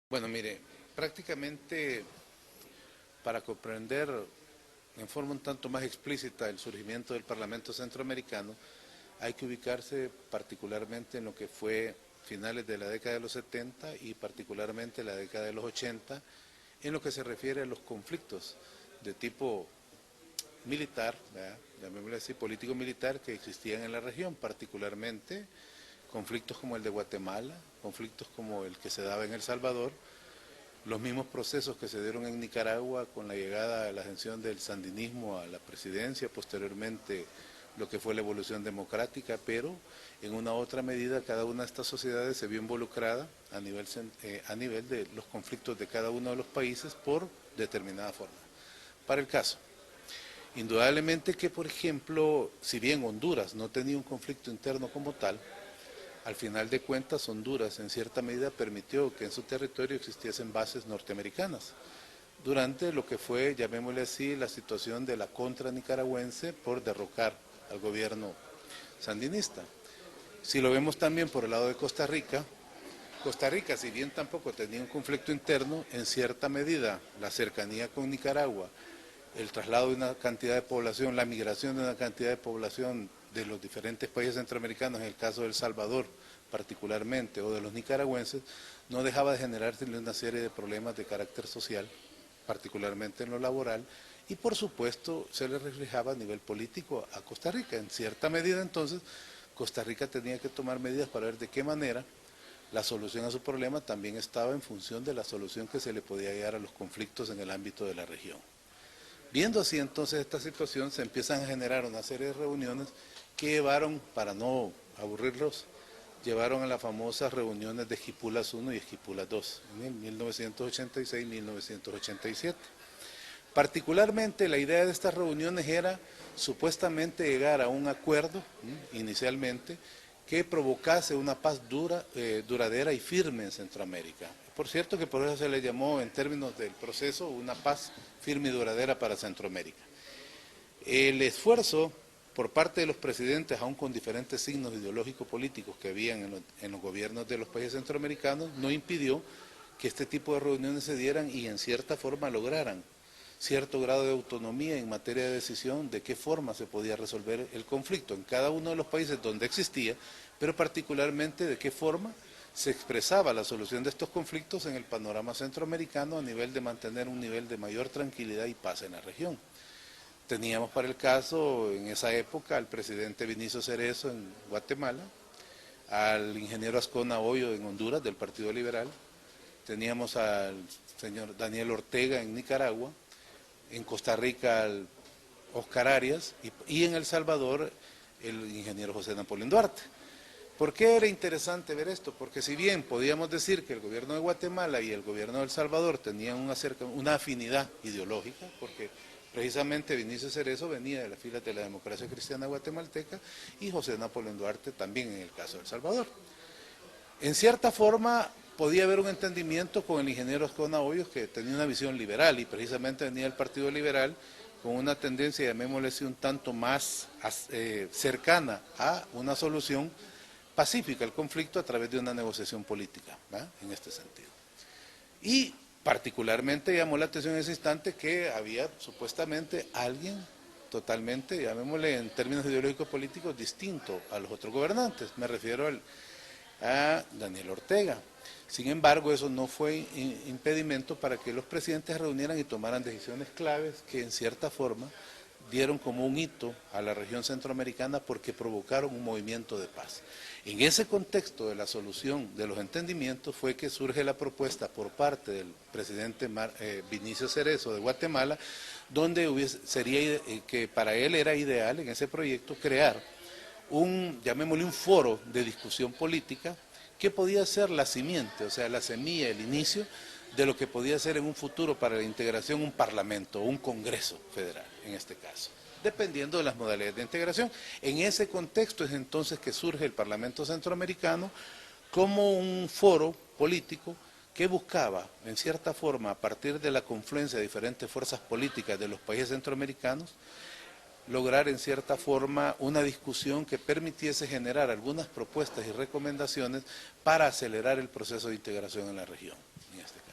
Bueno, mire, prácticamente para comprender en forma un tanto más explícita el surgimiento del Parlamento Centroamericano, hay que ubicarse particularmente en lo que fue finales de la década de los 70 y particularmente la década de los 80, en lo que se refiere a los conflictos de tipo militar, ¿verdad? Llamémosle así, político-militar, que existían en la región, particularmente conflictos como el de Guatemala, conflictos como el que se daba en El Salvador, los mismos procesos que se dieron en Nicaragua con la llegada de la ascensión del sandinismo a la presidencia, posteriormente lo que fue la evolución democrática, pero en una u otra medida cada una de estas sociedades se vio involucrada a nivel de los conflictos de cada uno de los países por determinada forma. Para el caso, indudablemente que, por ejemplo, si bien Honduras no tenía un conflicto interno como tal, al final de cuentas, Honduras en cierta medida permitió que en su territorio existiesen bases norteamericanas durante lo que fue, llamémosle así, la situación de la contra nicaragüense por derrocar al gobierno sandinista. Si lo vemos también por el lado de Costa Rica, si bien tampoco tenía un conflicto interno, en cierta medida la cercanía con Nicaragua, el traslado de una cantidad de población, la migración de una cantidad de población de los diferentes países centroamericanos, en el caso de El Salvador particularmente, o de los nicaragüenses, no dejaba de generarse una serie de problemas de carácter social, particularmente en lo laboral, y por supuesto se le reflejaba a nivel político a Costa Rica. En cierta medida entonces, Costa Rica tenía que tomar medidas para ver de qué manera la solución a su problema también estaba en función de la solución que se le podía dar a los conflictos en el ámbito de la región. Viendo así entonces esta situación, se empiezan a generar una serie de reuniones que llevaron, para no aburrirlos, llevaron a las famosas reuniones de Esquipulas I y Esquipulas II, en 1986-1987. Particularmente la idea de estas reuniones era supuestamente llegar a un acuerdo, inicialmente, que provocase una paz duradera y firme en Centroamérica. Por cierto que por eso se le llamó en términos del proceso una paz firme y duradera para Centroamérica. El esfuerzo por parte de los presidentes, aún con diferentes signos ideológicos políticos que habían en los gobiernos de los países centroamericanos, no impidió que este tipo de reuniones se dieran y en cierta forma lograran cierto grado de autonomía en materia de decisión de qué forma se podía resolver el conflicto en cada uno de los países donde existía, pero particularmente de qué forma se expresaba la solución de estos conflictos en el panorama centroamericano a nivel de mantener un nivel de mayor tranquilidad y paz en la región. Teníamos para el caso en esa época al presidente Vinicio Cerezo en Guatemala, al ingeniero Ascona Hoyo en Honduras del Partido Liberal, teníamos al señor Daniel Ortega en Nicaragua, en Costa Rica al Oscar Arias y en El Salvador el ingeniero José Napoleón Duarte. ¿Por qué era interesante ver esto? Porque si bien podíamos decir que el gobierno de Guatemala y el gobierno de El Salvador tenían una afinidad ideológica, porque precisamente Vinicio Cerezo venía de las filas de la democracia cristiana guatemalteca y José Napoleón Duarte también en el caso de El Salvador. En cierta forma podía haber un entendimiento con el ingeniero Ascona Hoyos, que tenía una visión liberal y precisamente venía del Partido Liberal con una tendencia, llamémosle así, un tanto más cercana a una solución pacífica al conflicto a través de una negociación política, ¿verdad? En este sentido. Y particularmente llamó la atención en ese instante que había supuestamente alguien totalmente, llamémosle en términos ideológicos políticos, distinto a los otros gobernantes. Me refiero a Daniel Ortega. Sin embargo, eso no fue impedimento para que los presidentes se reunieran y tomaran decisiones claves que en cierta forma dieron como un hito a la región centroamericana porque provocaron un movimiento de paz. En ese contexto de la solución de los entendimientos fue que surge la propuesta por parte del presidente Vinicio Cerezo de Guatemala, donde sería que para él era ideal en ese proyecto crear llamémosle un foro de discusión política que podía ser la simiente, o sea, la semilla, el inicio de lo que podía ser en un futuro para la integración un parlamento o un congreso federal, en este caso, dependiendo de las modalidades de integración. En ese contexto es entonces que surge el Parlamento Centroamericano como un foro político que buscaba, en cierta forma, a partir de la confluencia de diferentes fuerzas políticas de los países centroamericanos, lograr en cierta forma una discusión que permitiese generar algunas propuestas y recomendaciones para acelerar el proceso de integración en la región.